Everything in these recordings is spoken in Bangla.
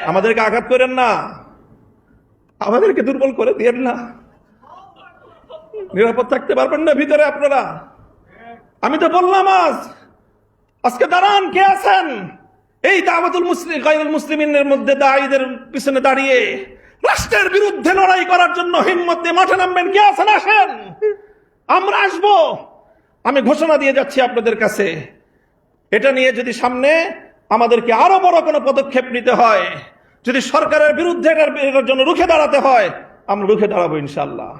আমাদেরকে আঘাত করেন না, আমাদেরকে দুর্বল করে দিয়েন না। নিরাপদ থাকতে পারবেন না ভিতরে আপনারা? আমি তো বললাম আজকে দাঁড়ান, কে আছেন এই দাওয়াতুল মুসলিম গায়রুল মুসলিমিনের মধ্যে দায়ীদের পিছনে দাঁড়িয়ে রাষ্ট্রের বিরুদ্ধে লড়াই করার জন্য হিম্মত দিয়ে মাঠে নামবেন? কে আছেন? আসেন, আমরা আসবো। আমি ঘোষণা দিয়ে যাচ্ছি আপনাদের কাছে, এটা নিয়ে যদি সামনে আমাদেরকে আরো বড় কোনো পদক্ষেপ নিতে হয়, যদি সরকারের বিরুদ্ধে এটার জন্য রুখে দাঁড়াতে হয়, আমরা রুখে দাঁড়াবো ইনশাআল্লাহ।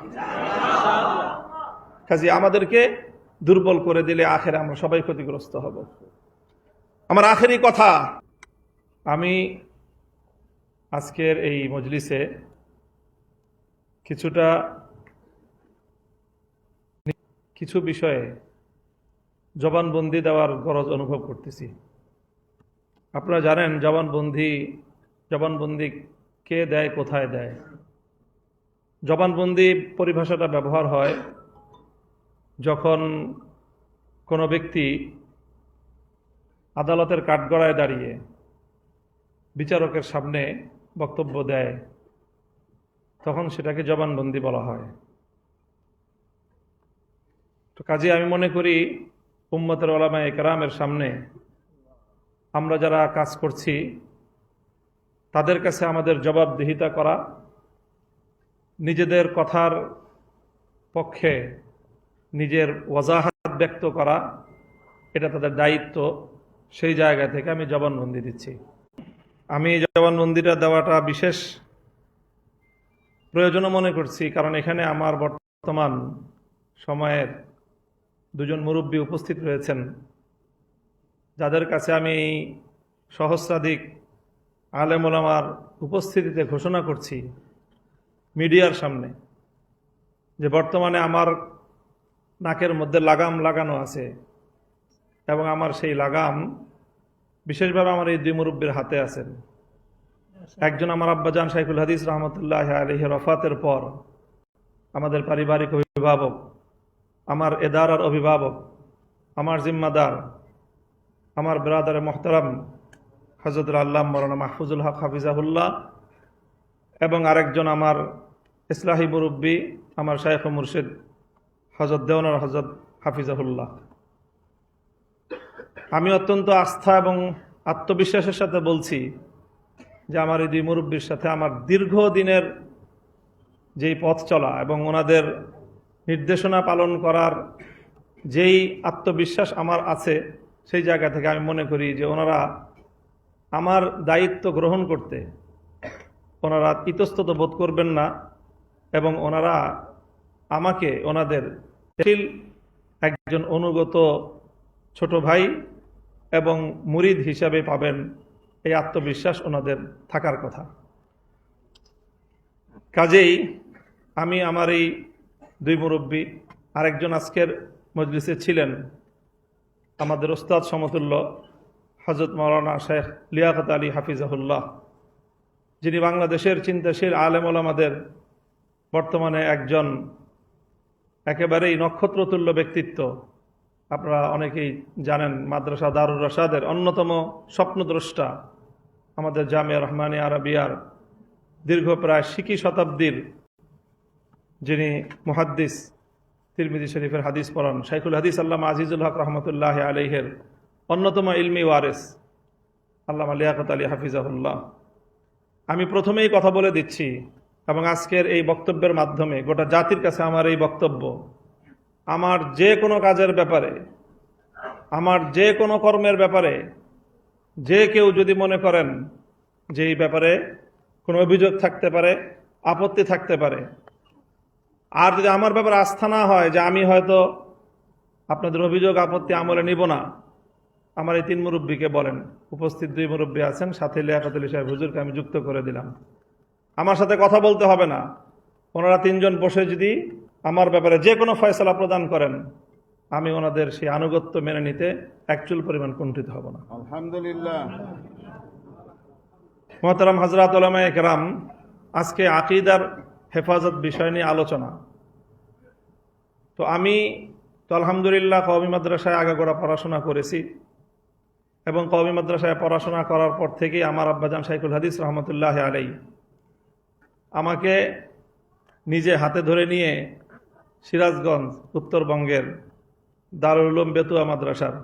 কাজে আমাদেরকে দুর্বল করে দিলে আখেরে আমরা সবাই ক্ষতিগ্রস্ত হব। আমার আখেরি কথা, আমি আজকের এই মজলিসে কিছু বিষয়ে জবানবন্দি দেওয়ার গরজ অনুভব করতেছি। আপনারা জানেন জবানবন্দি কে দেয়, কোথায় দেয়। জবানবন্দি পরিভাষাটা ব্যবহার হয় যখন কোনো ব্যক্তি আদালতের কাঠগড়ায় দাঁড়িয়ে বিচারকের সামনে বক্তব্য দেয়, তখন সেটাকে জবানবন্দি বলা হয়। তো কাজে আমি মনে করি উম্মতের উলামায়ে কেরামের সামনে আমরা যারা কাজ করছি তাদের কাছে আমাদের জবাবদিহিতা করা, নিজেদের কথার পক্ষে নিজের ওয়াজাহাত ব্যক্ত করা, এটা তাদের দায়িত্ব। সেই জায়গা থেকে আমি জবানবন্দি দিচ্ছি। আমি জবানবন্দিটা দেওয়াটা বিশেষ প্রয়োজনও মনে করছি, কারণ এখানে আমার বর্তমান সময়ের দুজন মুরব্বী উপস্থিত রয়েছেন, যাদের কাছে আমি সহস্রাধিক আলেম ওলামার উপস্থিতিতে ঘোষণা করছি মিডিয়ার সামনে যে বর্তমানে আমার নাকের মধ্যে লাগাম লাগানো আছে, এবং আমার সেই লাগাম বিশেষভাবে আমার এই দুই মুরব্বীর হাতে আছেন। একজন আমার আব্বাজান শাইখুল হাদিস রহমতুল্লাহ আলাইহি ওয়াফাতের পর আমাদের পারিবারিক অভিভাবক, আমার এদারার অভিভাবক, আমার জিম্মাদার, আমার ব্রাদারে মোহতারাম হযরত আল্লাহ মাওলানা মাহফুজুল হক হাফিজাহুল্লাহ, এবং আরেকজন আমার ইসলাহি মুরব্বী, আমার শাইখ ও মুর্শিদ হযরত দেওয়ানার হযরত হাফিজাহুল্লাহ। আমি অত্যন্ত আস্থা এবং আত্মবিশ্বাসের সাথে বলছি যে আমার এই দুই মুরব্বীর সাথে আমার দীর্ঘদিনের যেই পথ চলা এবং ওনাদের নির্দেশনা পালন করার যেই আত্মবিশ্বাস আমার আছে, সেই জায়গা থেকে আমি মনে করি যে ওনারা আমার দায়িত্ব গ্রহণ করতে ওনারা ইতস্তত বোধ করবেন না, এবং ওনারা আমাকে ওনাদের একজন অনুগত ছোট ভাই এবং মুরিদ হিসাবে পাবেন, এই আত্মবিশ্বাস ওনাদের থাকার কথা। কাজেই আমি আমার এই দুই মুরব্বী, আরেকজন আজকের মজলিসে ছিলেন আমাদের ওস্তাদ সমতুল্য হযরত মাওলানা শেখ লিয়াকত আলী হাফিজাহুল্লাহ, যিনি বাংলাদেশের চিন্তাশীল আলেম ওলামাদের বর্তমানে একজন একেবারেই নক্ষত্রতুল্য ব্যক্তিত্ব। আপনারা অনেকেই জানেন মাদ্রাসা দারুর রশাদের অন্যতম স্বপ্নদ্রষ্টা, আমাদের জামিয়া রহমানিয়া আরাবিয়ার দীর্ঘ প্রায় 20 শতাব্দীর যিনি মুহাদ্দিস, তিরমিজি শরীফের হাদিস পড়ান শাইখুল হাদিস আল্লামা আজিজুল হক রহমতুল্লাহ আলাইহির অন্যতম ইলমি ওয়ারিস আল্লামা লিয়াকত আলী হাফিজাহুল্লাহ। আমি প্রথমেই কথা বলে দিচ্ছি, এবং আজকের এই বক্তব্যের মাধ্যমে গোটা জাতির কাছে আমার এই বক্তব্য, আমার যে কোনো কাজের ব্যাপারে, আমার যে কোনো কর্মের ব্যাপারে যে কেউ যদি মনে করেন যে এই ব্যাপারে কোনো অভিযোগ থাকতে পারে, আপত্তি থাকতে পারে, আর যদি আমার ব্যাপারে আস্থা না হয় যে আমি হয়তো আপনাদের অভিযোগ আপত্তি আমলে নিব না, আমার এই তিন মুরব্বীকে বলেন। উপস্থিত দুই মুরব্বী আছেন, সাথে লিয়াকত আলী সাহেব হুজুরকে আমি যুক্ত করে দিলাম। আমার সাথে কথা বলতে হবে না, ওনারা তিনজন বসে যদি আমার ব্যাপারে যে কোনো ফয়সালা প্রদান করেন, আমি ওনাদের সেই আনুগত্য মেনে নিতে একচুল পরিমাণ কুণ্ঠিত হব না। আলহামদুলিল্লাহ। মুহতারাম হযরত উলামায়ে কেরাম, আজকে আকীদার হেফাজত বিষয় নিয়ে আলোচনা। তো আমি তো আলহামদুলিল্লাহ কওমি মাদ্রাসায় আগাগোড়া পড়াশোনা করেছি, এবং কওমি মাদ্রাসায় পড়াশোনা করার পর থেকেই আমার আব্বাজান শাইখুল হাদিস রহমতুল্লাহ আলাইহি আমাকে নিজে হাতে ধরে নিয়ে সিরাজগঞ্জ উত্তরবঙ্গের দারুল উলুম বেতুয়া মাদ্রাসার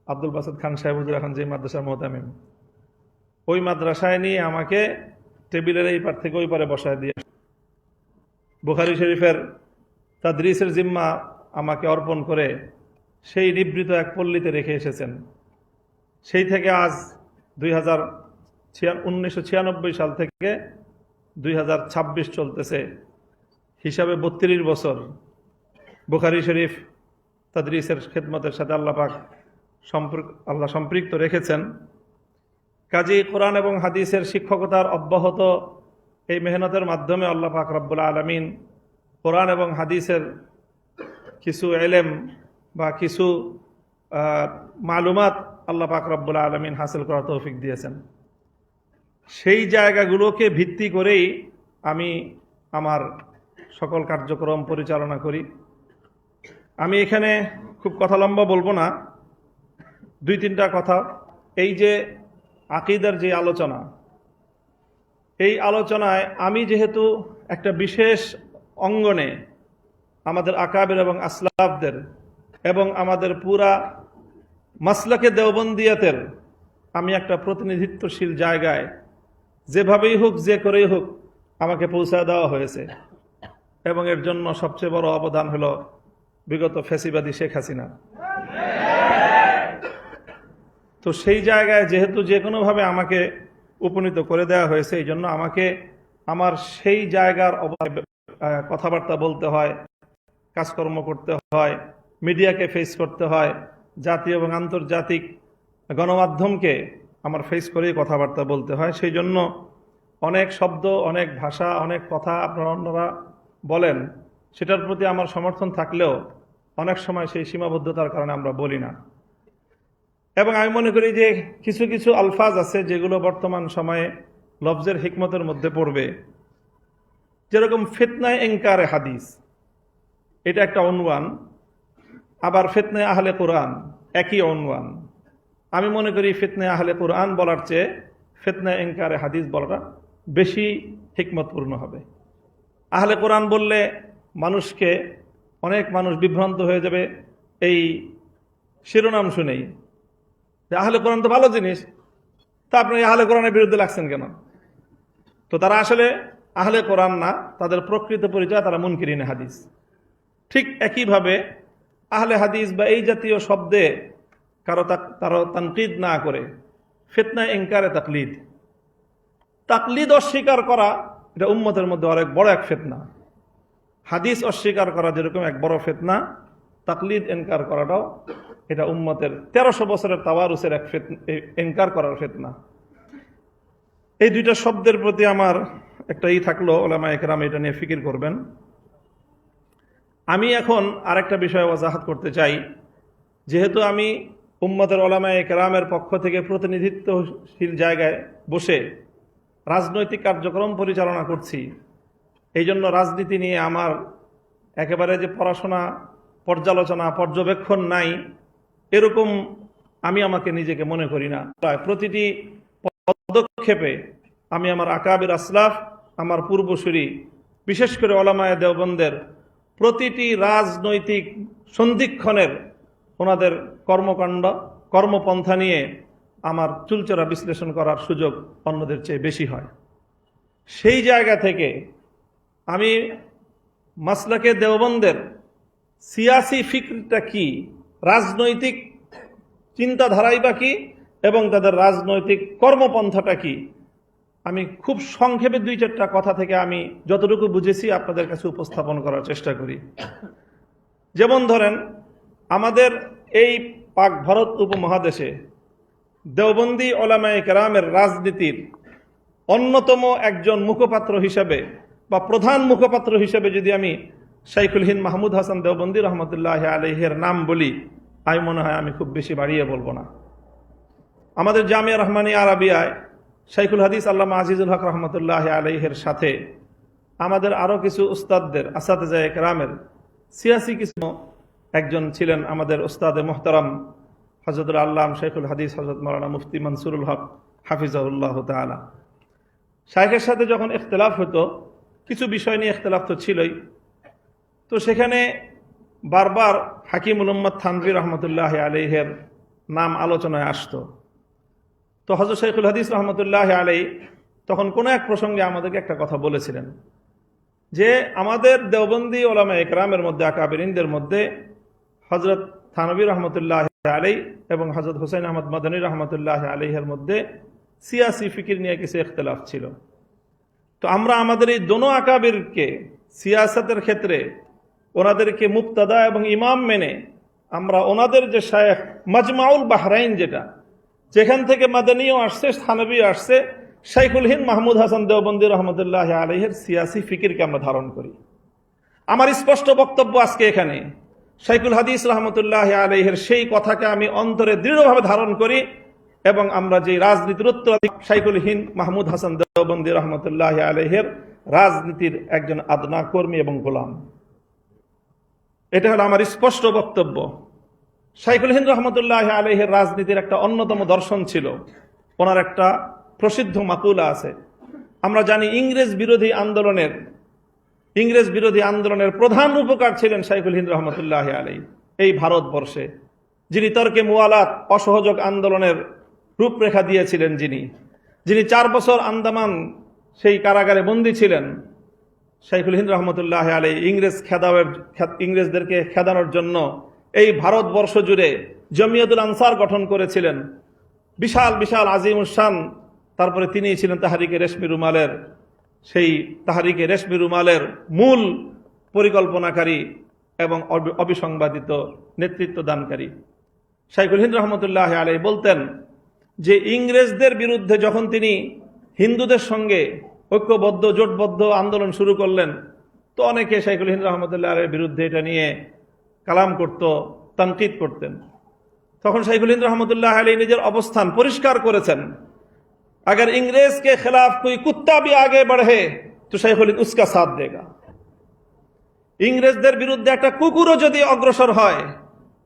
আব্দুল বাসেদ খান সাহেব হুজুর এখন যে মাদ্রাসার মোহতামিম, ওই মাদ্রাসায় নিয়ে আমাকে টেবিলের এই পার থেকে ওই পারে বসায় দিয়ে বুখারী শরীফের তাদরিসের জিম্মা আমাকে অর্পণ করে সেই নিবৃত এক পল্লীতে রেখে এসেছেন। সেই থেকে আজ 1996 সাল থেকে 2026 চলতেছে, হিসাবে 32 বছর বুখারী শরীফ তাদরিসের খেদমতের সাথে আল্লাহ সম্পৃক্ত রেখেছেন। কাজী কোরআন এবং হাদিসের শিক্ষকতার অব্যাহত এই মেহনতের মাধ্যমে আল্লাহ পাক রব্বুল আলামিন কোরআন এবং হাদিসের কিছু এলেম বা কিছু মালুমাত আল্লাহ পাক রব্বুল আলামিন হাসিল করার তৌফিক দিয়েছেন। সেই জায়গাগুলোকে ভিত্তি করেই আমি আমার সকল কার্যক্রম পরিচালনা করি। আমি এখানে খুব কথা লম্বা বলবো না, 2-3টা কথা। এই যে আকীদার যে আলোচনা, এই আলোচনায় আমি যেহেতু একটা বিশেষ অঙ্গনে আমাদের আকাবির এবং আসলাফদের এবং আমাদের পুরা মাসলাকে দেওবন্দিয়াতের আমি একটা প্রতিনিধিত্বশীল জায়গায় যেভাবেই হোক যে করেই হোক আমাকে পৌঁছায় দেওয়া হয়েছে, এবং এর জন্য সবচেয়ে বড় অবদান হলো বিগত ফ্যাসিবাদী শেখ হাসিনা। তো সেই জায়গায় যেহেতু যে কোনোভাবে আমাকে উপনীত করে দেওয়া হয়েছে, এই জন্য আমাকে আমার সেই জায়গার কথাবার্তা বলতে হয়, কাজকর্ম করতে হয়, মিডিয়াকে ফেস করতে হয়, জাতীয় এবং আন্তর্জাতিক গণমাধ্যমকে আমার ফেস করেই কথাবার্তা বলতে হয়। সেই জন্য অনেক শব্দ, অনেক ভাষা, অনেক কথা আপনারা অন্যরা বলেন, সেটার প্রতি আমার সমর্থন থাকলেও অনেক সময় সেই সীমাবদ্ধতার কারণে আমরা বলি না। এবং আমি মনে করি যে কিছু কিছু আলফাজ আছে যেগুলো বর্তমান সময়ে লফজের হিকমতের মধ্যে পড়বে, যেরকম ফিতনায়ে ইনকারে হাদিস, এটা একটা অনওয়ান, আবার ফিতনায়ে আহলে কোরআন একই অনওয়ান। আমি মনে করি ফিতনায়ে আহলে কোরআন বলার চেয়ে ফিতনায়ে ইনকারে হাদিস বলাটা বেশি হিকমতপূর্ণ হবে। আহলে কোরআন বললে মানুষকে, অনেক মানুষ বিভ্রান্ত হয়ে যাবে এই শিরোনাম শুনেই, যে আহলে কোরআন তো ভালো জিনিস, তা আপনি আহলে কোরআনের বিরুদ্ধে লাগছেন কেন? তো তারা আসলে আহলে কোরআন না, তাদের প্রকৃত পরিচয় তারা মুনকিরিন হাদিস। ঠিক একইভাবে আহলে হাদিস বা এই জাতীয় শব্দে কারো তানকিদ না করে ফিতনা ইনকারে তাকলিদ, তাকলিদ অস্বীকার করা, এটা উম্মতের মধ্যে অনেক বড় এক ফিতনা। হাদিস অস্বীকার করা যেরকম এক বড় ফিতনা, তাকলিদ ইনকার করাটাও এটা উম্মতের 1300 বছরের তাওয়ারুসের এক ইনকার করার ফিতনা। এই দুইটা শব্দের প্রতি আমার একটা থাকলো, উলামায়ে কেরাম এটা নিয়ে ফিকির করবেন। আমি এখন আরেকটা বিষয় ওয়াজাহাত করতে চাই। যেহেতু আমি উম্মতের উলামায়ে কেরামের পক্ষ থেকে প্রতিনিধিত্বশীল জায়গায় বসে রাজনৈতিক কার্যক্রম পরিচালনা করছি, এই জন্য রাজনীতি নিয়ে আমার একেবারে যে পড়াশোনা, পর্যালোচনা, পর্যবেক্ষণ নাই, এরকম আমি আমাকে নিজেকে মনে করি না। প্রতিটি পদক্ষেপে আমি আমার আকাবির আসলাফ, আমার পূর্বসূরি, বিশেষ করে উলামায়ে দেওবন্দের প্রতিটি রাজনৈতিক সন্ধিক্ষণের ওনাদের কর্মকাণ্ড, কর্মপন্থা নিয়ে আমার চুলচেরা বিশ্লেষণ করার সুযোগ অন্যদের চেয়ে বেশি হয়। সেই জায়গা থেকে আমি মাসলাকে দেওবন্দের সিয়াসি ফিকরটা কি, রাজনৈতিক চিন্তাধারাই বা কি, এবং তাদের রাজনৈতিক কর্মপন্থাটা কি, আমি খুব সংক্ষেপে 2-4টা কথা থেকে আমি যতটুকু বুঝেছি আপনাদের কাছে উপস্থাপন করার চেষ্টা করি। যেমন ধরেন, আমাদের এই পাক ভারত উপমহাদেশে দেওবন্দি উলামায়ে কেরামের রাজনীতির অন্যতম একজন মুখপাত্র হিসেবে বা প্রধান মুখপাত্র হিসেবে যদি আমি শাইখুল হিন্দ মাহমুদ হাসান দেওবন্দি রহমতুল্লাহ আলাইহির নাম বলি, আমি মনে হয় আমি খুব বেশি বাড়িয়ে বলবো না। আমাদের জামিয়া রহমানিয়া আরাবিয়ায় শাইখুল হাদিস আল্লামা আজিজুল হক রহমতুল্লাহ আলাইহির সাথে আমাদের আরও কিছু উস্তাদদের, আসাতেজায়ে কেরামের সিয়াসি কিছু একজন ছিলেন আমাদের উস্তাদে মোহতারাম হযরতুল আল্লাম শেখুল হাদিস হযরত মাওলানা মুফতি মনসুরুল হক হাফিজাহুল্লাহ তাআলা। শাইখের সাথে যখন ইখতিলাফ হতো, কিছু বিষয় নিয়ে ইখতিলাফ তো ছিলই, তো সেখানে বারবার হাকিমুল উম্মত থানভী রহমতুল্লাহ আলাইহির নাম আলোচনায় আসতো। তো হযরত শেখুল হাদিস রহমতুল্লাহ আলাইহি তখন কোনো এক প্রসঙ্গে আমাদেরকে একটা কথা বলেছিলেন যে আমাদের দেওবন্দি ওলামা ইকরামের মধ্যে, আকাবিরিনদের মধ্যে হযরত থানভী রহমতুল্লাহ আলাইহি এবং হযরত হুসাইন আহমদ মাদানী রহমতুল্লাহ আলাইহির মধ্যে সিয়াসি ফিকির নিয়ে কিছু ইখতিলাফ ছিল। তো আমরা আমাদের এই দোনো আকাবিরকে সিয়াসতের ক্ষেত্রে ওনাদেরকে মুক্তাদা এবং ইমাম মেনে আমরা ওনাদের যে শায়েখ মাজমাউল বাহরাইন, যেখান থেকে মাদানীও আসছে, থানভী আসছে, শাইখুল হিন্দ মাহমুদ হাসান দেওবন্দি রহমতুল্লাহ আলাইহির সিয়াসি ফিকিরকে আমরা ধারণ করি। আমার স্পষ্ট বক্তব্য আজকে এখানে, শাইখুল হাদিস রহমতুল্লাহ আলাইহির সেই কথাকে আমি অন্তরে দৃঢ়ভাবে ধারণ করি এবং আমরা যে রাজনীতির উত্তরাধিকারী শাইখুল হিন্দ মাহমুদ হাসান দেওবন্দি রহমতুল্লাহ আলাইহির রাজনীতির একজন আদনা কর্মী এবং গোলাম। এটা হলো আমার স্পষ্ট বক্তব্য। শাইখুল হিন্দ রহমতুল্লাহ আলাইহির রাজনীতির একটা অন্যতম দর্শন ছিল, ওনার একটা প্রসিদ্ধ মাকুলা আছে। আমরা জানি ইংরেজ বিরোধী আন্দোলনের প্রধান রূপকার ছিলেন শাইখুল হিন্দ রহমতুল্লাহ আলাইহি এই ভারতবর্ষে, যিনি তর্কে মুওয়ালাত অসহযোগ আন্দোলনের রূপরেখা দিয়েছিলেন, যিনি 4 বছর আন্দামান সেই কারাগারে বন্দী ছিলেন। শাইখুল হিন্দ রহমতুল্লাহ আলাইহি ইংরেজদেরকে খেদানোর জন্য এই ভারতবর্ষ জুড়ে জমিয়তুল আনসার গঠন করেছিলেন, বিশাল বিশাল আজিমুশান। তারপরে তিনি ছিলেন তাহরিকে রেশমি রুমালের মূল পরিকল্পনাকারী এবং অবিসংবাদিত নেতৃত্ব দানকারী। শাইখুল হিন্দ রহমতুল্লাহ আলাইহি বলতেন যে ইংরেজদের বিরুদ্ধে যখন তিনি হিন্দুদের সঙ্গে ঐক্যবদ্ধ জোটবদ্ধ আন্দোলন শুরু করলেন, তো অনেকে শাইখুল হিন্দ রহমতুল্লাহ আলাইহির বিরুদ্ধে এটা নিয়ে কালাম করত, তানকিদ করতেন। তখন শাইখুল হিন্দ রহমতুল্লাহ আলাইহি নিজের অবস্থান পরিষ্কার করেছেন, अगर इंग्रेज के खिलाफ कोई कुत्ता भी आगे बढ़े तो शाइखुल हिंद उसका साथ देगा। ইংরেজদের বিরুদ্ধে একটা কুকুরও যদি অগ্রসর হয়,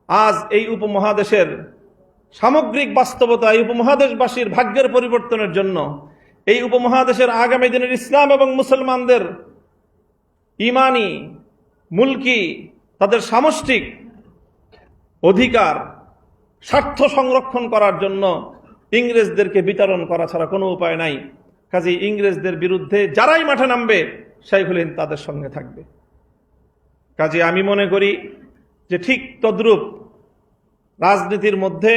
আজ এই উপমহাদেশের সামগ্রিক বাস্তবতা, এই উপমহাদেশবাসীর ভাগ্যের পরিবর্তনের জন্য, এই উপমহাদেশের আগামী দিনের ইসলাম এবং মুসলমানদের ইমানি, মুলকি, তাদের সামষ্টিক অধিকার, স্বার্থ সংরক্ষণ করার জন্য ইংরেজদেরকে বিতরণ করা ছাড়া কোনো উপায় নাই। কাজেই ইংরেজদের বিরুদ্ধে যারাই মাঠে নামবে, শাইখুল হিন্দ তাদের সঙ্গে থাকবে। কাজে আমি মনে করি যে ঠিক তদ্রূপ রাজনীতির মধ্যে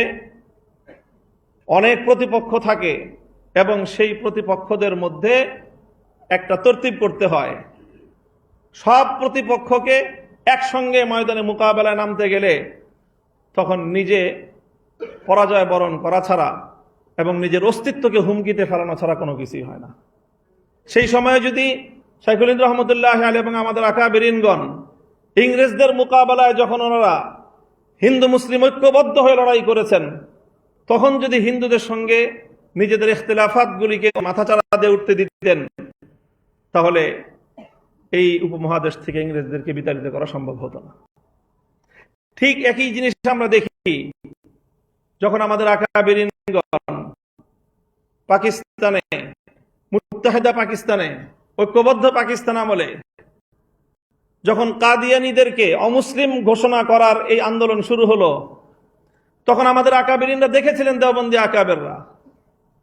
অনেক প্রতিপক্ষ থাকে এবং সেই প্রতিপক্ষদের মধ্যে একটা তরতিব করতে হয়। সব প্রতিপক্ষকে একসঙ্গে ময়দানে মোকাবেলায় নামতে গেলে তখন নিজে পরাজয় বরণ করা ছাড়া এবং নিজের অস্তিত্বকে হুমকিতে ফেলানো ছাড়া কোনো কিছুই হয় না। সেই সময়ে যদি শাইখুল হিন্দ রহমতুল্লাহ আলাইহি এবং আমাদের আকাবিরিনগণ ইংরেজদের মোকাবেলায় যখন ওনারা হিন্দু মুসলিম ঐক্যবদ্ধ হয়ে লড়াই করেছেন, তখন যদি হিন্দুদের সঙ্গে নিজেদের ইখতিলাফাতগুলিকে মাথাচাড়া দিয়ে উঠতে দিতেন, তাহলে এই উপমহাদেশ থেকে ইংরেজদেরকে বিতাড়িত করা সম্ভব হতো না। ঠিক একই জিনিস আমরা দেখি যখন আমাদের আকাবিরিনগণ পাকিস্তানে, মুত্তাহিদা পাকিস্তানে, ঐক্যবদ্ধ পাকিস্তান আমলে যখন কাদিয়ানীদেরকে অমুসলিম ঘোষণা করার এই আন্দোলন শুরু হলো, তখন আমাদের আকাবিরিনরা দেখেছিলেন, দেওবন্দি আকাবেররা,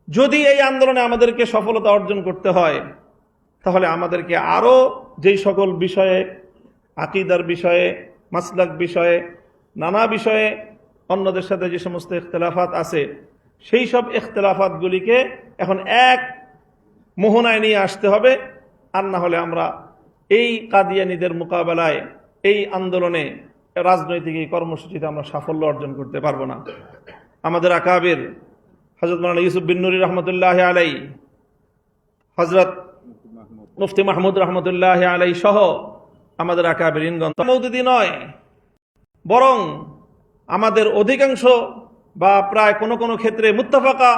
যদি এই আন্দোলনে আমাদেরকে সফলতা অর্জন করতে হয়, তাহলে আমাদেরকে আরো যেই সকল বিষয়ে, আকীদার বিষয়ে, মাসলাক বিষয়ে, নানা বিষয়ে অন্যদের সাথে যে সমস্ত ইখতিলাফাত আছে, সেই সব ইখতিলাফাতগুলিকে এখন এক মোহনায় নিয়ে আসতে হবে। আর না হলে আমরা এই কাদিয়ানীদের মোকাবেলায়, এই আন্দোলনে, রাজনৈতিক এই কর্মসূচিতে আমরা সাফল্য অর্জন করতে পারবো না। আমাদের আকাবির হযরত মাওলানা ইউসুফ বিন নুরি রহমতুল্লাহ আলাইহি, হযরত মুফতি মাহমুদ রহমতুল্লাহ আলাইহি সহ আমাদের আকাবিরিনগণ মওদুদি নয়, বরং আমাদের অধিকাংশ বা প্রায় কোনো কোনো ক্ষেত্রে মুত্তাফাকা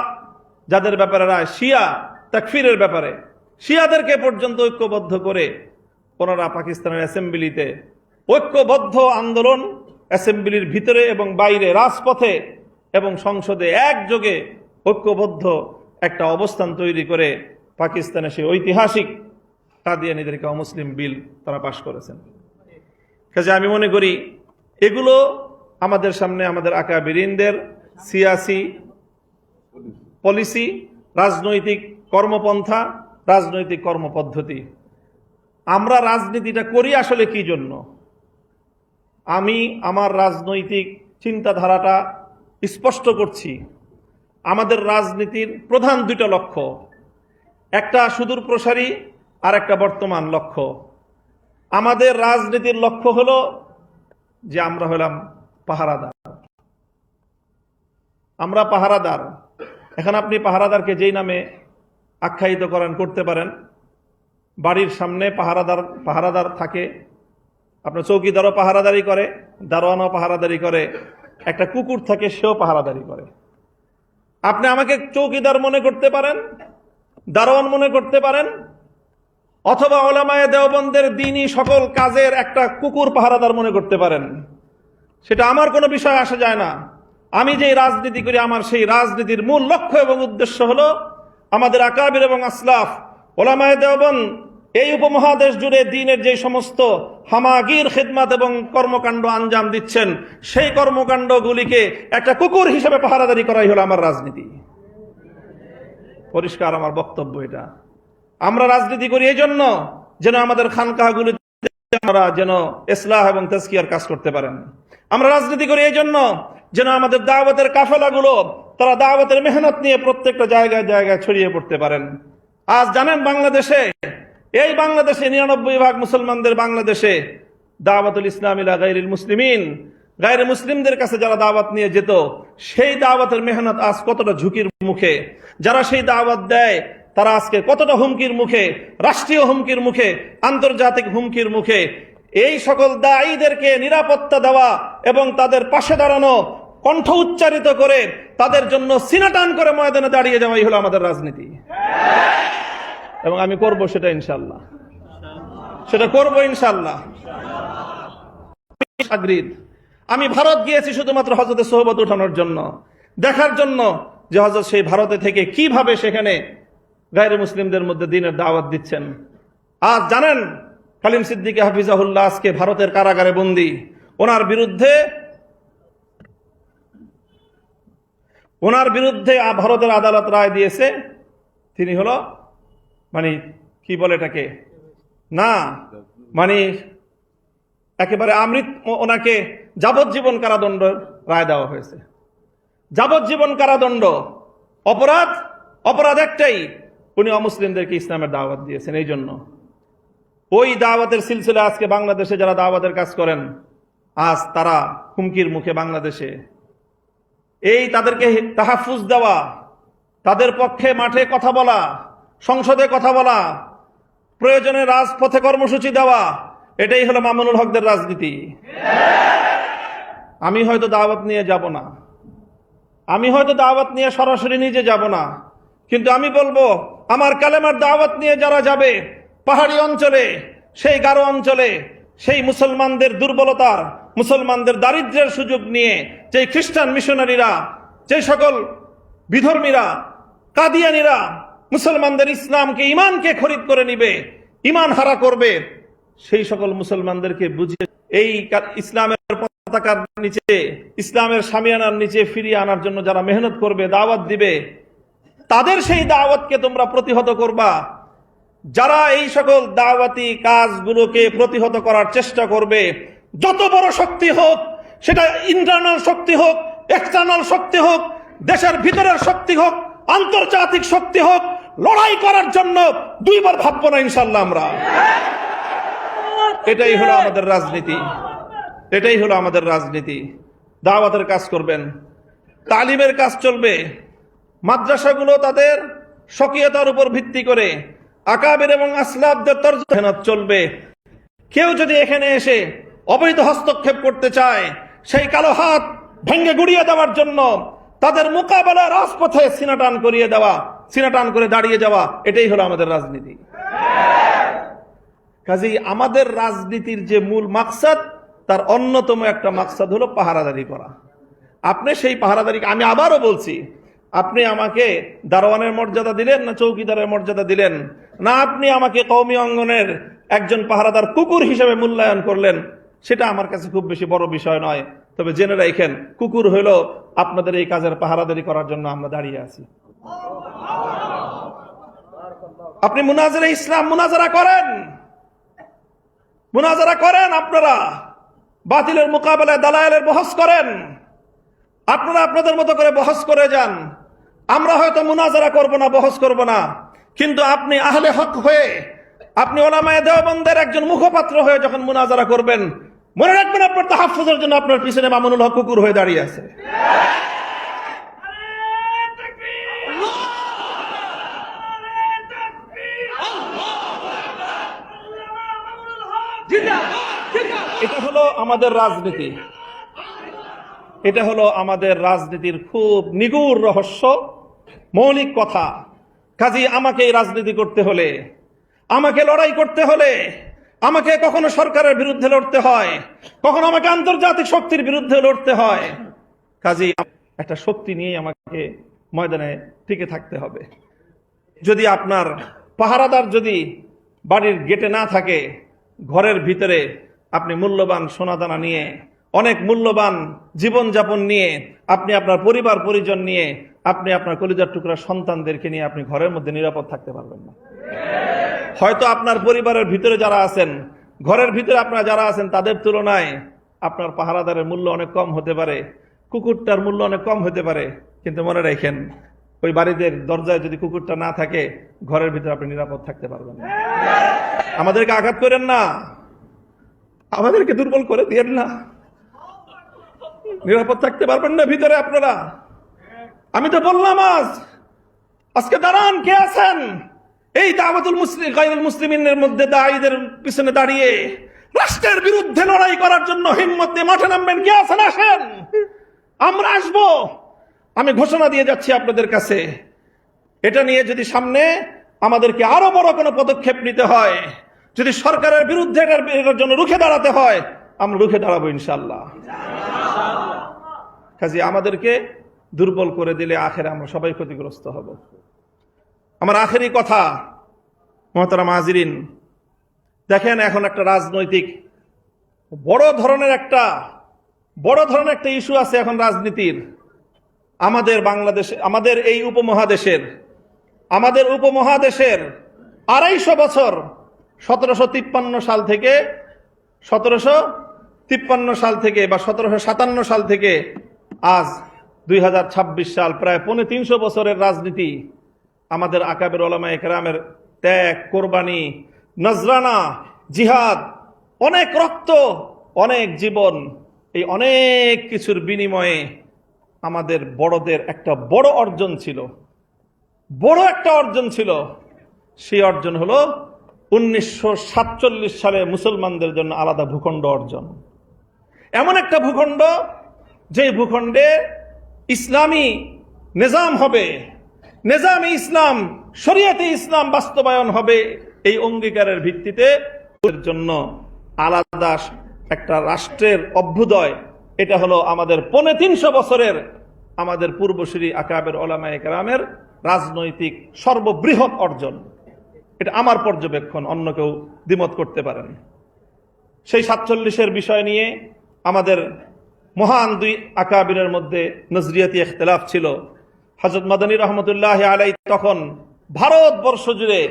যাদের ব্যাপারে রায়, শিয়া তাকফিরের ব্যাপারে শিয়াদেরকে পর্যন্ত ঐক্যবদ্ধ করে ওনারা পাকিস্তানের অ্যাসেম্বলিতে ঐক্যবদ্ধ আন্দোলন, অ্যাসেম্বলির ভিতরে এবং বাইরে রাজপথে এবং সংসদে একযোগে ঐক্যবদ্ধ একটা অবস্থান তৈরি করে পাকিস্তানে সেই ঐতিহাসিক কাদিয়ানীদেরকে অমুসলিম বিল তারা পাশ করেছেন। কাজে আমি মনে করি এগুলো আমাদের সামনে আমাদের আকাবিরিনদের সিয়াসি পলিসি, রাজনৈতিক কর্মপন্থা, রাজনৈতিক কর্মপদ্ধতি। আমরা রাজনীতিটা করি আসলে কি জন্য? আমি আমার রাজনৈতিক চিন্তাধারাটা স্পষ্ট করছি। আমাদের রাজনীতির প্রধান দুটো লক্ষ্য, একটা সুদূর প্রসারী আর একটা বর্তমান লক্ষ্য। আমাদের রাজনীতির লক্ষ্য হলো যে আমরা হলাম পাহারাদার। আমরা পাহারাদার। এখন আপনি পাহারাদারকে যেই নামে আখ্যায়িত করতে পারেন। বাড়ির সামনে পাহারাদার থাকে, আপনার চৌকিদারও পাহারাদারি করে, দারোয়ানও পাহারাদারি করে, একটা কুকুর থাকে সেও পাহারাদারি করে। আপনি আমাকে চৌকিদার মনে করতে পারেন, দারোয়ান মনে করতে পারেন, অথবা উলামায়ে দেওবন্দের দ্বীনি সকল কাজের একটা কুকুর পাহারাদার মনে করতে পারেন। সেটা আমার কোনো বিষয় আসা যায় না। আমি যেই রাজনীতি করি আমার সেই রাজনীতির মূল লক্ষ্য এবং উদ্দেশ্য হলো আমাদের আকাবির এবং আসলাফ উলামায়ে দেওবন্দ এই উপমহাদেশ জুড়ে দ্বীনের যে সমস্ত হামাগির খিদমত এবং কর্মকাণ্ড আঞ্জাম দিচ্ছেন সেই কর্মকাণ্ডগুলিকে একটা কুকুর হিসেবে পাহারাদারি করাই হলো আমার রাজনীতি। পরিষ্কার আমার বক্তব্য এটা। আমরা রাজনীতি করি এই জন্য যেন আমাদের খানকাহগুলিতে আমরা যেন ইসলাহ এবং তাজকিয়ার কাজ করতে পারেন। আমরা রাজনীতি করি এই জন্য যেন আমাদের দাওয়াতের কাফেলাগুলো তারা দাওয়াতের মেহনত নিয়ে প্রত্যেকটা জায়গায় জায়গায় ছড়িয়ে পড়তে পারেন। আজ জানেন বাংলাদেশে, এই বাংলাদেশে 99% মুসলমানদের বাংলাদেশে দাওয়াতুল ইসলাম ইলা গায়রিল মুসলিমিন, গায়রে মুসলিমদের কাছে যারা দাওয়াত নিয়ে যেত সেই দাওয়াতের মেহনত আজ কতটা ঝুঁকির মুখে। যারা সেই দাওয়াত দেয় তারা আজকে কতটা হুমকির মুখে, রাষ্ট্রীয় হুমকির মুখে, আন্তর্জাতিক হুমকির মুখে। এই সকল দায়ীদেরকে নিরাপত্তা দেওয়া এবং তাদের পাশে দাঁড়ানো, কণ্ঠ উচ্চারিত করে তাদের জন্য সিনাটান করে ময়দানে দাঁড়িয়ে যাওয়াই হলো আমাদের রাজনীতি। এবং আমি করব সেটা ইনশাআল্লাহ, সেটা করব ইনশাআল্লাহ। আমি ভারত গিয়েছি শুধুমাত্র হযরতের সোহবত উঠানোর জন্য, দেখার জন্য যে হযরত সেই ভারতে থেকে কিভাবে সেখানে গায়রে মুসলিমদের মধ্যে দ্বীনের দাওয়াত দিচ্ছেন। আজ জানেন কালিম সিদ্দিকী হাফিজাহুল্লাহ আজকে ভারতের কারাগারে বন্দী। ওনার বিরুদ্ধে ভারতের আদালত রায় দিয়েছে তিনি হলো মানে কি বলে এটাকে, না মানে একেবারে ওনাকে যাবজ্জীবন কারাদণ্ড রায় দেওয়া হয়েছে। যাবজ্জীবন কারাদণ্ড। অপরাধ একটাই, উনি অমুসলিমদেরকে ইসলামের দাওয়াত দিয়েছেন। এই জন্য ওই দাওয়াতের সিলসিলা আজকে বাংলাদেশে যারা দাওয়াতের কাজ করেন আজ তারা হুমকির মুখে। বাংলাদেশে এই তাদেরকে তাহাফুজ দেওয়া, তাদের পক্ষে মাঠে কথা বলা, সংসদে কথা বলা, প্রয়োজনে রাজপথে কর্মসূচি দেওয়া, এটাই হলো মামুনুল হকদের রাজনীতি। আমি হয়তো দাওয়াত নিয়ে যাব না, আমি হয়তো দাওয়াত নিয়ে সরাসরি নিজে যাব না, কিন্তু আমি বলবো আমার কালেমার দাওয়াত নিয়ে যারা যাবে পাহাড়ি অঞ্চলে, সেই গারো অঞ্চলে, সেই মুসলমানদের দুর্বলতার, মুসলমানদের দারিদ্র্যের সুযোগ নিয়ে যে খ্রিস্টান মিশনারিরা, যে সকল বিধর্মীরা, কাদিয়ানীরা মুসলমানদের ইসলামকে, ইমানকে খরিদ করে নিবে, ইমান হারা করবে, সেই সকল মুসলমানদেরকে বুঝিয়ে এই ইসলামের পতাকার নিচে, ইসলামের শামিয়ানার নিচে ফিরিয়ে আনার জন্য যারা মেহনত করবে, দাওয়াত দিবে, তাদের সেই দাওয়াতকে তোমরা প্রতিহত করবা। যারা এই সকল দাওয়াতি কাজগুলোকে প্রতিহত করার চেষ্টা করবে, যত বড় শক্তি হোক, সেটা ইন্টারনাল শক্তি হোক, এক্সটার্নাল শক্তি হোক, দেশের ভিতরের শক্তি হোক, আন্তর্জাতিক শক্তি হোক, লড়াই করার জন্য দুইবার ভাববো না ইনশাআল্লাহ আমরা। এটাই হলো আমাদের রাজনীতি, এটাই হলো আমাদের রাজনীতি। দাওয়াতের কাজ করবেন, তালিমের কাজ চলবে, মাদ্রাসাগুলো তাদের স্বকীয়তার উপর ভিত্তি করে আকাবির এবং আসলাফদের তরজমেহনত চলবে। কেউ যদি এখানে এসে অবৈধ হস্তক্ষেপ করতে চায়, সেই কালো হাত ভেঙে গুড়িয়ে দেওয়ার জন্য তাদের মোকাবেলা রাজপথে সিনাটান করিয়ে দেওয়া, সিনাটান করে দাঁড়িয়ে যাওয়া, এটাই হলো আমাদের রাজনীতি। কাজেই আমাদের রাজনীতির যে মূল মাকসাদ, তার অন্যতম একটা মাকসাদ হলো পাহারাদারি করা। আপনি সেই পাহারাদারিকে, আমি আবারও বলছি, আপনি আমাকে দারোয়ানের মর্যাদা দিলেন না চৌকিদারের মর্যাদা দিলেন, না আপনি আমাকে কওমি অঙ্গনের একজন পাহারাদার কুকুর হিসেবে মূল্যায়ন করলেন, সেটা আমার কাছে খুব বেশি বড় বিষয় নয়। তবে জেনে রাখেন, কুকুর হইল আপনাদের এই কাজের পাহারাদারি করার জন্য আমরা দাঁড়িয়ে আছি। আপনি মুনাজারা ইসলাম মুনাজারা করেন, মুনাজারা করেন, আপনারা বাতিলের মোকাবেলায় দালায়েলের বহস করেন, আপনারা আপনাদের মতো করে বহস করে যান। আমরা হয়তো মুনাজারা করব না, বহস করব না, কিন্তু আপনি আহলে হক হয়ে, আপনি ওলামায়ে দেওবন্দের একজন মুখপাত্র হয়ে যখন মুনাজারা করবেন, মনে রাখবেন আপনার তাহাফুজের জন্য আপনার পিছনে মামুনুল হক কুকুর হয়ে দাঁড়িয়ে আছে। এটা হলো আমাদের রাজনীতি, এটা হলো আমাদের রাজনীতির খুব নিগুড় রহস্য, মৌলিক কথা। কাজী আমাকে এই রাজনীতি করতে হলে, আমাকে লড়াই করতে হলে, আমাকে কখনো সরকারের বিরুদ্ধে লড়তে হয়, কখনো আমাকে আন্তর্জাতিক শক্তির বিরুদ্ধে লড়তে হয়। কাজী একটা শক্তি নিয়ে আমাকে ময়দানে টিকে থাকতে হবে। যদি আপনার পাহারাদার যদি বাড়ির গেটে না থাকে, ঘরের ভিতরে আপনি মূল্যবান সোনাদানা নিয়ে, অনেক মূল্যবান জীবনযাপন নিয়ে, আপনি আপনার পরিবার পরিজন নিয়ে, আপনি আপনার কলিজার টুকরা সন্তানদেরকে নিয়ে আপনি ঘরের মধ্যে নিরাপদ থাকতে পারবেন না। হয়তো আপনার পরিবারের ভিতরে যারা আছেন, ঘরের ভিতরে আপনারা যারা আছেন, তাদের তুলনায় আপনার পাহারাদারের মূল্য অনেক কম হতে পারে, কুকুরটার মূল্য অনেক কম হতে পারে, কিন্তু মনে রাখেন, ওই বাড়িতে দরজায় যদি কুকুরটা না থাকে, ঘরের ভিতরে আপনি নিরাপদ থাকতে পারবেন না। আমাদেরকে আঘাত করেন না, আমাদেরকে দুর্বল করে দিয়েন না, নিরাপদ থাকতে পারবেন না ভিতরে আপনারা। আমি তো বললাম আজকে দাঁড়ান, কে আছেন এই দাওয়াতুল মুসলিম গায়রুল মুসলিমিনের মধ্যে দায়ীদের পিছনে দাঁড়িয়ে রাষ্ট্রের বিরুদ্ধে লড়াই করার জন্য হিম্মত দিয়ে মাঠে নামবেন? কে আছেন? আসেন, আমরা আসবো। আমি ঘোষণা দিয়ে যাচ্ছি আপনাদের কাছে, এটা নিয়ে যদি সামনে আমাদেরকে আরো বড় কোনো পদক্ষেপ নিতে হয়, যদি সরকারের বিরুদ্ধে এটার জন্য রুখে দাঁড়াতে হয়, আমরা রুখে দাঁড়াবো ইনশাআল্লাহ। কাজে আমাদেরকে দুর্বল করে দিলে আখেরে আমরা সবাই ক্ষতিগ্রস্ত হব। আমার আখেরি কথা, মুহতারাম হাজিরিন, দেখেন এখন একটা রাজনৈতিক বড় ধরনের একটা ইস্যু আছে এখন রাজনীতির। আমাদের বাংলাদেশে, আমাদের এই উপমহাদেশের 250 বছর 1753 সাল থেকে বা 1757 সাল থেকে আজ 2026 সাল, প্রায় 350 বছরের রাজনীতি। আমাদের আকাবের ওলামায়ে কেরামের ত্যাগ, কোরবানি, নজরানা, জিহাদ, অনেক রক্ত, অনেক জীবন, এই অনেক কিছুর বিনিময়ে আমাদের বড়দের একটা বড় অর্জন ছিল। সেই অর্জন হলো 1947 সালে মুসলমানদের জন্য আলাদা ভূখণ্ড অর্জন। এমন একটা ভূখণ্ড, যে ভূখণ্ডে ইসলামী নিজাম হবে, নিজামে ইসলাম, শরিয়াতে ইসলাম বাস্তবায়ন হবে, এই অঙ্গীকারের ভিত্তিতে জন্য আলাদা একটা রাষ্ট্রের অভ্যুদয়। এটা হলো আমাদের 350 বছরের আমাদের পূর্বসূরি আকাবের ওলামায়ে কেরামের রাজনৈতিক সর্ববৃহৎ অর্জন। এটা আমার পর্যবেক্ষণ, অন্য কেউ দ্বিমত করতে পারেন। সেই 47-এর বিষয় নিয়ে আমাদের মহান দুই আকাবিরের মধ্যে নজরিয়াতি ইখতিলাফ ছিল। হযরত মাদানী রহমতুল্লাহ আলাইহি তখন ভারতবর্ষ জুড়ে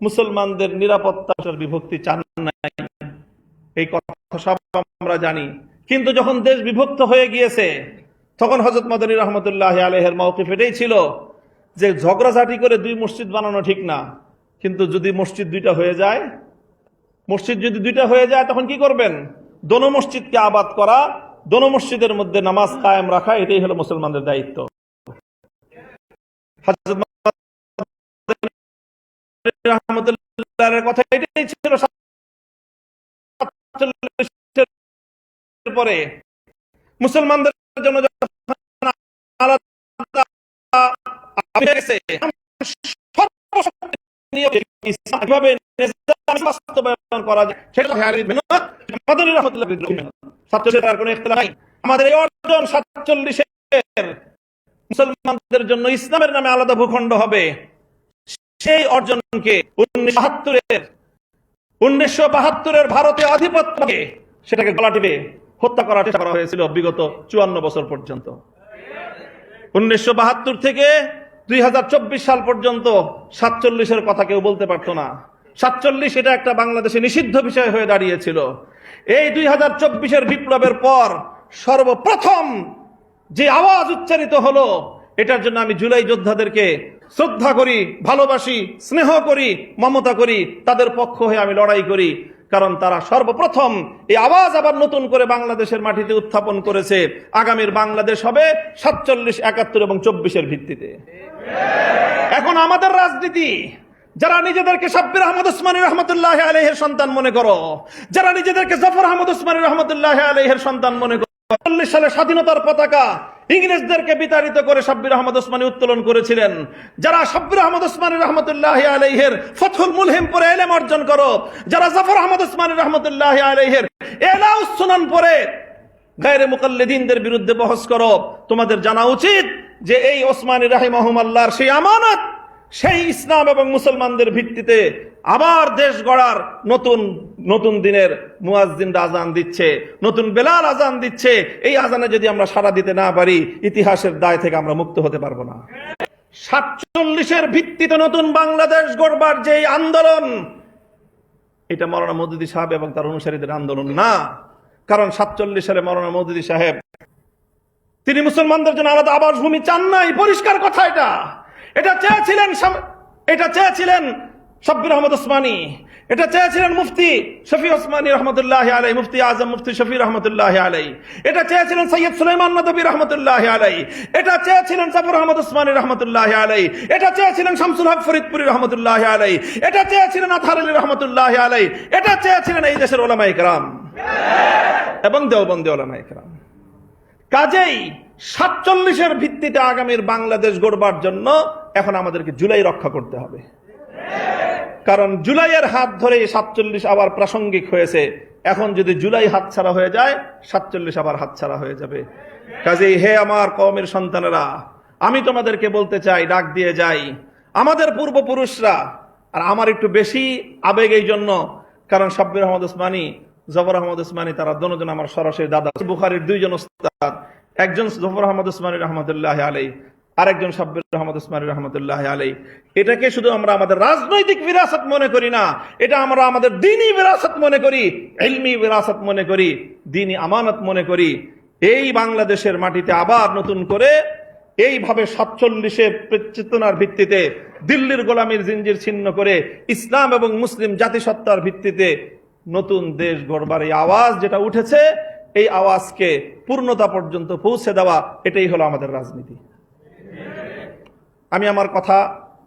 মুসলমানদের নিরাপত্তার বিভক্তি চান নাই, এই কথা সব আমরা জানি। কিন্তু যখন দেশ বিভক্ত হয়ে গিয়েছে, তখন হযরত মাদানী রহমতুল্লাহ আলাইহির মাওকিফ এটাই ছিল যে ঝগড়াঝাটি করে 2 মসজিদ বানানো ঠিক না, কিন্তু যদি মসজিদ 2টা হয়ে যায়, তখন কি করবেন? দোনো মসজিদকে আবাদ করা, দোনো মসজিদের মধ্যে নামাজ কায়েম রাখা, এটাই হলো মুসলমানদের দায়িত্ব। হযরত মাদানী রহমতুল্লাহর কথা এটাই ছিল। পরে মুসলমানদের জন্য বাস্তবায়ন করা যায়, সেটা কোনো ইখতিলাফ নাই। আমাদের এই অর্জন 47-এর মুসলমানদের জন্য ইসলামের নামে আলাদা ভূখণ্ড হবে, সেই অর্জনকে 1972-এর ভারতীয় আধিপত্যকে সেটাকে গলা টিপে হত্যা করার চেষ্টা করা হয়েছিল বিগত 54 বছর পর্যন্ত। 1972 থেকে 2024 সাল পর্যন্ত 47-এর কথা কেউ বলতে পারতো না। 47 এটা একটা বাংলাদেশে নিষিদ্ধ বিষয় হয়ে দাঁড়িয়েছিল। এই 2024-এর বিপ্লবের পর সর্বপ্রথম যে আওয়াজ উচ্চারিত হলো, এটার জন্য আমি জুলাই যোদ্ধাদেরকে শ্রদ্ধা করি, ভালোবাসি, স্নেহ করি, মমতা করি, তাদের পক্ষ হয়ে আমি লড়াই করি। কারণ তারা সর্বপ্রথম এই আওয়াজ আবার নতুন করে বাংলাদেশের মাটিতে উত্থাপন করেছে। আগামীর বাংলাদেশ হবে 47, 71 এবং 24-এর ভিত্তিতে। এখন আমাদের রাজনীতি, যারা নিজেদেরকে সাব্বির আহমদ ওসমানী রহমতুল্লাহ আলাইহির সন্তান মনে করো, যারা নিজেদেরকে জাফর আহমদ ওসমানী রহমতুল্লাহ আলাইহির সন্তান মনে করো, 40 সালে স্বাধীনতার পতাকা ইংরেজদেরকে বিতাড়িত করে সাব্বির আহমদ ওসমানী উত্তোলন করেছিলেন, যারা সাব্বির আহমদ ওসমানী রহমতুল্লাহ আলাইহির ফাতহুল মুলহিম পড়ে ইলম অর্জন করো, যারা জাফর আহমদ ওসমানী রহমতুল্লাহ আলাইহির ইলাউস সুনান পড়ে গায়রে মুকাল্লিদিনদের বিরুদ্ধে বহস করো, তোমাদের জানা উচিত যে এই ওসমানী রাহিমাহুমাল্লাহর সেই আমানত, সেই ইসলাম এবং মুসলমানদের ভিত্তিতে আবার দেশ গড়ার নতুন দিনের মুয়াজ্জিনরা আজান দিচ্ছে, নতুন বেলাল আজান দিচ্ছে। এই আজানে যদি আমরা সাড়া দিতে না পারি, ইতিহাসের দায় থেকে আমরা মুক্ত হতে পারবো না। 47-এর ভিত্তিতে নতুন বাংলাদেশ গড়বার যে আন্দোলন, এটা মাওলানা মওদুদী সাহেব এবং তার অনুসারীদের আন্দোলন না। কারণ 47 সালে মাওলানা মওদুদী সাহেব তিনি মুসলমানদের জন্য আলাদা আবাসভূমি চান নাই, পরিষ্কার কথা। এটা চেয়েছিলেন সাব্বির আহমদ ওসমানী, এটা চেয়েছিলেন মুফতি শফি ওসমানী রহমতুল্লাহ আলাই, মুফতি আজম মুফতি শফি রহমতুল্লাহ আলাই, এটা চেয়েছিলেন সৈয়দ সুলাইমান নদভী রহমতুল্লাহ আলাই, এটা চেয়েছিলেন জাফর আহমদ ওসমানী রহমতুল্লাহ আলাই, এটা চেয়েছিলেন শামসুল হক ফরিদপুরি রহমতুল্লাহ আলাই, এটা চেয়েছিলেন আতহার আলী রহমতুল্লাহ আলাই, এটা চেয়েছিলেন এই দেশের উলামায়ে কেরাম এবং দেওবন্দি উলামায়ে কেরাম। কাজেই 47-এর ভিত্তিতে আগামীর বাংলাদেশ গড়বার জন্য এখন আমাদেরকে জুলাই রক্ষা করতে হবে। কারণ জুলাইয়ের হাত ধরে 47 আবার প্রাসঙ্গিক হয়েছে। এখন যদি জুলাই হাতছাড়া হয়ে যায়, 47 আবার হাতছাড়া হয়ে যাবে। কাজেই হে আমার কওমের সন্তানেরা, আমি তোমাদেরকে বলতে চাই, ডাক দিয়ে যাই, আমাদের পূর্বপুরুষরা, আর আমার একটু বেশি আবেগ এই জন্য, কারণ সাব্বির আহমদ ওসমানী, জাফর আহমদ ওসমানী তারা দুজন আমার সরাসরি দাদা। বুখারীর 2 জন উস্তাদ, একজন জাফর আহমদ ওসমানী রহমতুল্লাহ আলাই, আরেকজন সাব্বির আহমদ ওসমানী রহমতুল্লাহ আলাই। এটাকে শুধু আমরা আমাদের রাজনৈতিক বিরাসত মনে করি না, এটা আমরা আমাদের দ্বীনি বিরাসত মনে করি, ইলমি বিরাসত মনে করি, দ্বীনি আমানত মনে করি। এই বাংলাদেশের মাটিতে আবার নতুন করে এইভাবে 47-এর চেতনার ভিত্তিতে দিল্লির গোলামীর জিঞ্জির ছিন্ন করে ইসলাম এবং মুসলিম জাতিসত্তার ভিত্তিতে নতুন দেশ গড়বার এই আওয়াজ যেটা উঠেছে, এই আওয়াজকে পূর্ণতা পর্যন্ত পৌঁছে দেওয়া, এটাই হলো আমাদের রাজনীতি। আমি আমার কথা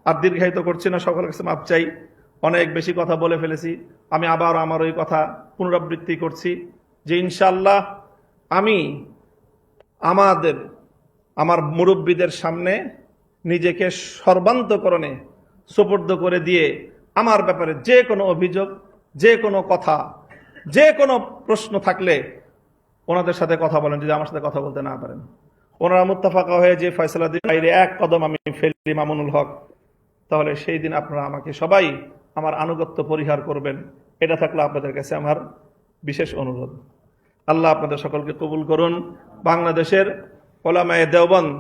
আর দীর্ঘায়িত করছি না, সকলের কাছে মাপ চাই, অনেক বেশি কথা বলে ফেলেছি। আমি আবার আমার ওই কথা পুনরাবৃত্তি করছি যে ইনশাআল্লাহ আমি আমার মুরব্বীদের সামনে নিজেকে সর্বান্তকরণে সুপর্দ করে দিয়ে আমার ব্যাপারে যে কোনো অভিযোগ, যে কোনো কথা, যে কোনো প্রশ্ন থাকলে ওনাদের সাথে কথা বলেন। যদি আমার সাথে কথা বলতে না পারেন, ওনারা মুত্তাফাকা হয়ে যে ফয়সালা দিয়ে বাইরে এক কদম আমি ফেলি মামুনুল হক, তাহলে সেই দিন আপনারা আমাকে সবাই আমার আনুগত্য পরিহার করবেন। এটা থাকলে আপনাদের কাছে আমার বিশেষ অনুরোধ। আল্লাহ আপনাদের সকলকে কবুল করুন। বাংলাদেশের উলামায়ে দেওবন্দ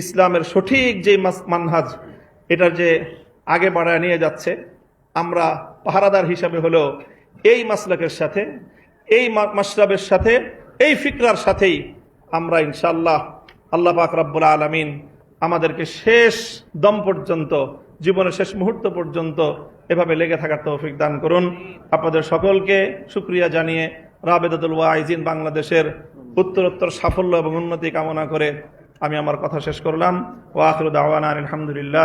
ইসলামের সঠিক যে মানহাজ, এটার যে আগে বাড়ায় নিয়ে যাচ্ছে, আমরা পাহারাদার হিসাবে হলো এই মাসলাকের সাথে, এই মাশরাবের সাথে, এই ফিকরার সাথেই আমরা ইনশাআল্লাহ আল্লাহ পাক রব্বুল আলামিন আমাদেরকে শেষ দম পর্যন্ত, জীবনের শেষ মুহূর্ত পর্যন্ত এভাবে লেগে থাকার তৌফিক দান করুন। আপনাদের সকলকে শুকরিয়া জানিয়ে রাবেদাতুল ওয়াইজিন বাংলাদেশের উত্তরোত্তর সাফল্য এবং উন্নতি কামনা করে আমি আমার কথা শেষ করলাম। ওয়া আখিরু দাওয়ানা আলহামদুলিল্লাহ।